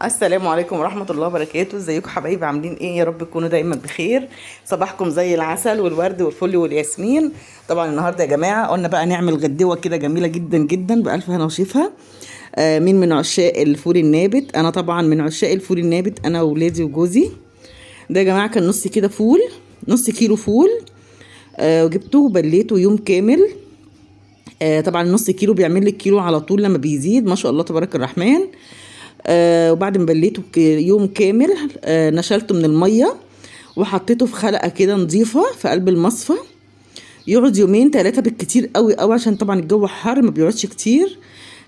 السلام عليكم ورحمة الله وبركاته. ازيكم حبايبي؟ عاملين ايه؟ يا رب تكونوا دايما بخير. صباحكم زي العسل والورد والفل والياسمين. طبعا النهارده يا جماعة قلنا بقى نعمل غدوة كده جميلة جدا جدا بألف هنا وشفا. مين من عشاق الفول النابت؟ انا طبعا من عشاق الفول النابت، انا وولادي وجوزي. ده يا جماعة كان نص كده فول، نص كيلو فول. وجبته وبليته يوم كامل. طبعا نص كيلو بيعمل لك كيلو على طول لما بيزيد، ما شاء الله تبارك الرحمن. وبعد ما بليته يوم كامل نشلته من الميه وحطيته في خلقه كده نظيفه في قلب المصفى. يقعد يومين ثلاثه بالكتير قوي قوي، عشان طبعا الجو حر ما بيقعدش كتير.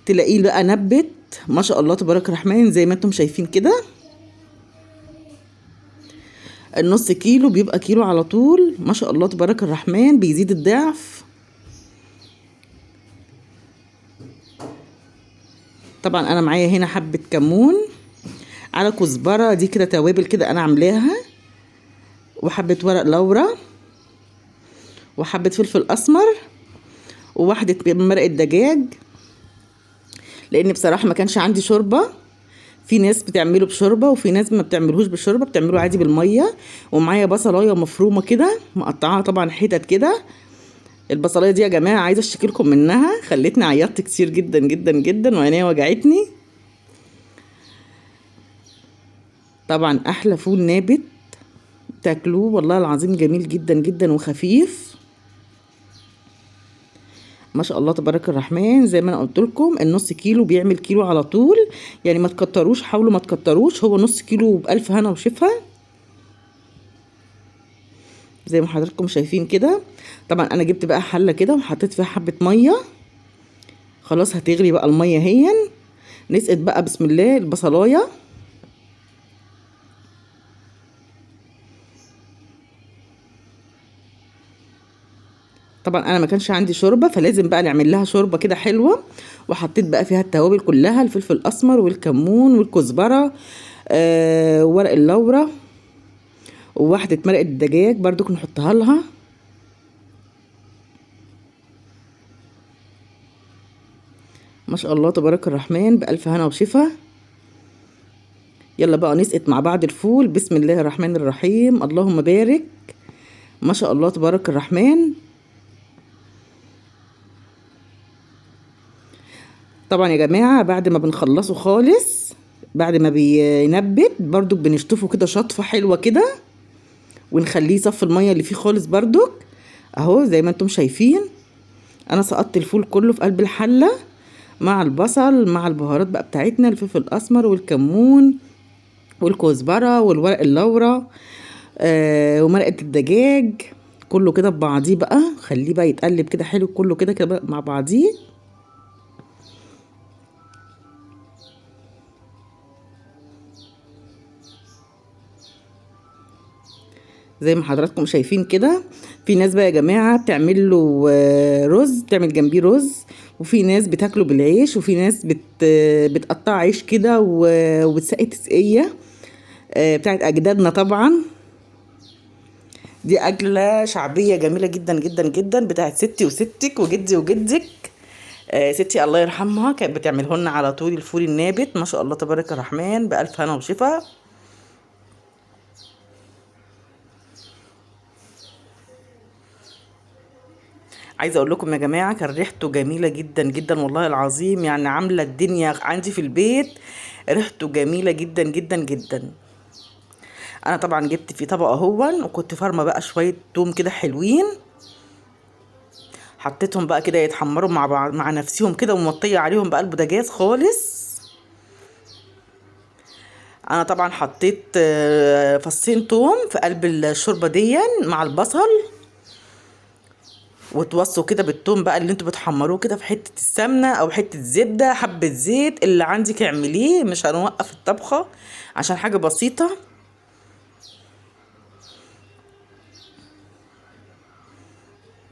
تلاقيه بقى نبت ما شاء الله تبارك الرحمن زي ما انتم شايفين كده. النص كيلو بيبقى كيلو على طول، ما شاء الله تبارك الرحمن، بيزيد الضعف. طبعا انا معايا هنا حبه كمون على كزبره، دي كده توابل كده انا عاملاها، وحبه ورق لورا، وحبه فلفل اسمر، وواحده مرقه دجاج. لان بصراحه ما كانش عندي شوربه. في ناس بتعمله بشوربه وفي ناس ما بتعملهوش بشوربه، بتعمله عادي بالميه. ومعايا بصلايه مفرومه كده مقطعاها طبعا حتت كده. البصلايه دي يا جماعه عايزه اشتكي لكم منها، خلتني عيطت كتير جدا جدا جدا وعينيا وجعتني. طبعا احلى فول نابت تاكلوه والله العظيم، جميل جدا جدا وخفيف ما شاء الله تبارك الرحمن. زي ما انا قلت لكم النص كيلو بيعمل كيلو على طول، يعني ما تكتروش، حاولوا ما تكتروش. هو نص كيلو بألف هنا وشفا زي ما حضراتكم شايفين كده. طبعا انا جبت بقى حله كده وحطيت فيها حبه ميه، خلاص هتغلي بقى الميه هي. نسقط بقى بسم الله البصلايه. طبعا انا ما كانش عندي شوربه، فلازم بقى نعمل لها شوربه كده حلوه. وحطيت بقى فيها التوابل كلها، الفلفل الاسمر والكمون والكزبره، ورق اللورة، وواحده مرقه الدجاج برضو نحطها لها. ما شاء الله تبارك الرحمن بألف هنا وشفا. يلا بقى نسقط مع بعض الفول. بسم الله الرحمن الرحيم، اللهم بارك. ما شاء الله تبارك الرحمن. طبعا يا جماعة بعد ما بنخلصه خالص، بعد ما بينبت برضو بنشطفه كده شطفة حلوة كده، ونخليه يصفي المية اللي فيه خالص برضو. اهو زي ما انتم شايفين انا سقطت الفول كله في قلب الحلة مع البصل مع البهارات بقى بتاعتنا، الفلفل الاسمر والكمون والكزبرة والورق اللورا، ومرقة الدجاج. كله كده ببعضيه بقى، خليه بقى يتقلب كده حلو كله كده كده مع بعضيه. زي ما حضراتكم شايفين كده. في ناس بقى يا جماعة بتعمل له رز، بتعمل جنبيه رز. وفي ناس بتاكله بالعيش، وفي ناس بتقطع عيش كده وبتسقي تسقية بتاعت أجدادنا طبعا. دي أكلة شعبية جميلة جدا جدا جدا، بتاعت ستي وستك وجدي وجدك. ستي الله يرحمها كانت بتعمله لنا على طول الفول النابت، ما شاء الله تبارك الرحمن بألف هنا وشفا. عايزه اقول لكم يا جماعه كان ريحته جميله جدا جدا والله العظيم، يعني عامله الدنيا عندي في البيت. ريحته جميله جدا جدا جدا. انا طبعا جبت في طبق اهون، وكنت فارمه بقى شويه توم كده حلوين، حطيتهم بقى كده يتحمروا مع بعض مع نفسهم كده، ومطيه عليهم بقى البوتاجاز خالص. انا طبعا حطيت فصين توم في قلب الشوربه دي مع البصل، وتوصوا كده بالثوم بقى اللي انتوا بتحمروه كده في حته السمنه او حته زبده حبه زيت اللي عندك اعمليه، مش هنوقف الطبخه عشان حاجه بسيطه.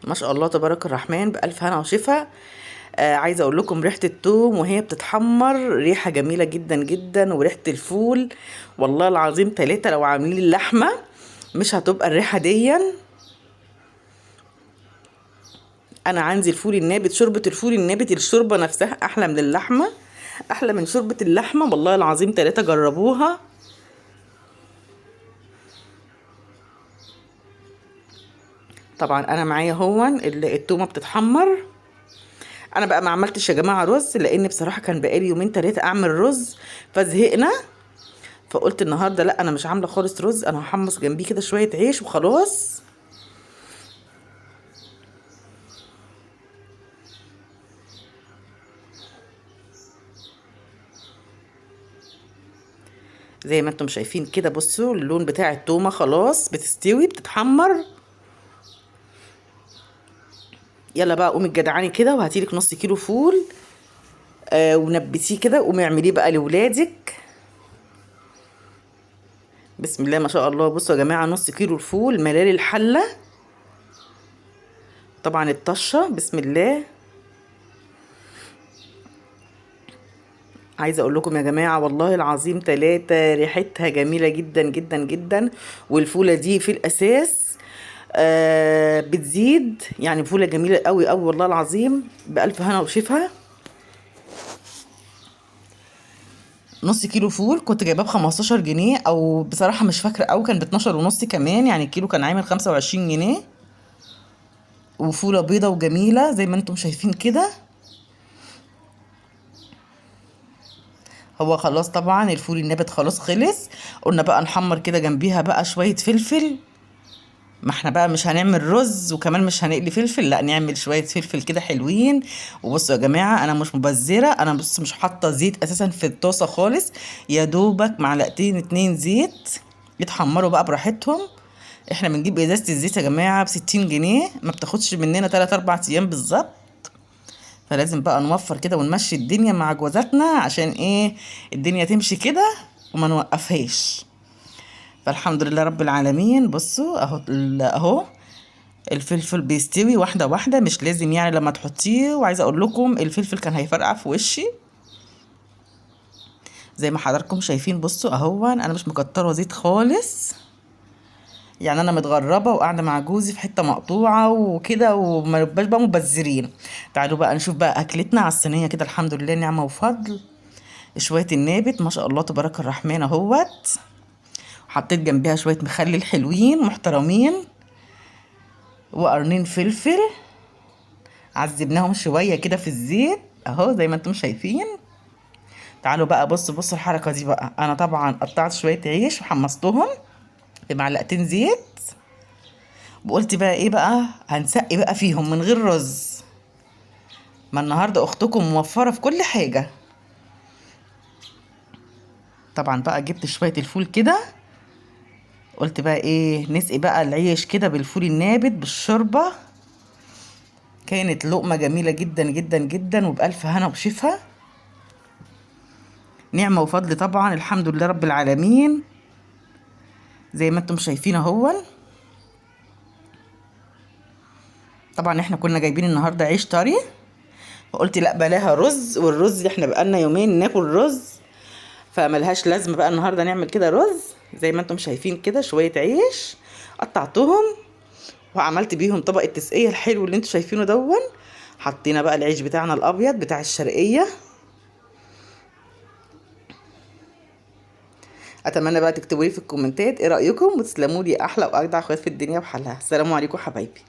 ما شاء الله تبارك الرحمن بألف هنا وشفا. عايزه اقول لكم ريحه الثوم وهي بتتحمر ريحه جميله جدا جدا، وريحه الفول والله العظيم ثلاثه لو عاملين اللحمه مش هتبقى الريحه دي. انا عندي الفول النابت، شوربه الفول النابت الشوربه نفسها احلى من اللحمه. احلى من شوربة اللحمة والله العظيم، 3 جربوها. طبعا انا معايا هون التومة بتتحمر. انا بقى ما عملتش يا جماعة رز، لان بصراحة كان بقالي يومين 3 اعمل رز فزهقنا. فقلت النهاردة لا، انا مش عاملة خالص رز، انا هحمص جنبيه كده شوية عيش وخلاص. زي ما انتم شايفين كده، بصوا اللون بتاع التومة خلاص بتستوي بتتحمر. يلا بقى قومي الجدعاني كده وهاتيلك نص كيلو فول، ونبتيه كده، قومي اعمليه بقى لولادك. بسم الله ما شاء الله. بصوا يا جماعة، نص كيلو الفول ملال الحلة. طبعا الطشة بسم الله. عايزه اقول لكم يا جماعه والله العظيم 3 ريحتها جميله جدا جدا جدا. والفوله دي في الاساس بتزيد، يعني فوله جميله قوي قوي والله العظيم، بألف هنا وشفا. نص كيلو فول كنت جايباه ب15 جنيه، او بصراحه مش فاكره قوي، كان ب12 ونص كمان، يعني الكيلو كان عامل 25 جنيه. وفوله بيضه وجميله زي ما انتم شايفين كده. هو خلاص طبعا الفول النابت خلاص خلص. قلنا بقى نحمر كده جنبيها بقى شويه فلفل. ما احنا بقى مش هنعمل رز وكمان مش هنقلي فلفل، لا نعمل شويه فلفل كده حلوين. وبصوا يا جماعه، انا مش مبذره، انا بص مش حاطه زيت اساسا في الطاسه خالص. يا دوبك معلقتين 2 زيت يتحمروا بقى براحتهم. احنا بنجيب ازازه الزيت يا جماعه ب60 جنيه، ما بتاخدش مننا 3 4 ايام بالظبط. فلازم بقى نوفر كده ونمشي الدنيا مع جوازاتنا، عشان ايه؟ الدنيا تمشي كده وما نوقفهاش. فالحمد لله رب العالمين. بصوا اهو الفلفل بيستوي واحده واحده، مش لازم يعني لما تحطيه. وعايزه اقول لكم الفلفل كان هيفرقع في وشي زي ما حضراتكم شايفين. بصوا اهو انا مش مكتره زيت خالص، يعني انا متغربه وقاعده مع جوزي في حته مقطوعه وكده، وما نبقاش بقى مبذرين. تعالوا بقى نشوف بقى اكلتنا على الصينيه كده، الحمد لله نعمه وفضل. شويه النابت ما شاء الله تبارك الرحمن اهوت. وحطيت جنبها شويه مخلل حلوين محترمين، وقرنين فلفل عذبناهم شويه كده في الزيت اهو زي ما انتم شايفين. تعالوا بقى بصوا الحركه دي بقى. انا طبعا قطعت شويه عيش وحمصتهم بمعلقتين زيت، وقلت بقى ايه بقى، هنسقي بقى فيهم من غير رز. ما النهارده اختكم موفره في كل حاجه. طبعا بقى جبت شويه الفول كده، قلت بقى ايه، نسقي بقى العيش كده بالفول النابت بالشوربه. كانت لقمه جميله جدا جدا جدا، وبألف هنا وشفا. نعمه وفضل طبعا، الحمد لله رب العالمين. زي ما انتم شايفين اهو. طبعا احنا كنا جايبين النهارده عيش طري، فقلت لا بلاها رز، والرز احنا بقالنا يومين ناكل رز، فملهاش لازمه بقى النهارده نعمل كده رز. زي ما انتم شايفين كده شويه عيش قطعتهم وعملت بيهم طبق التسقيه الحلو اللي انتم شايفينه دون. حطينا بقى العيش بتاعنا الابيض بتاع الشرقيه. اتمنى بقى تكتبوا لي في الكومنتات ايه رايكم، وتسلموا لي احلى واجدع اخوات في الدنيا بحالها. السلام عليكم حبايبي.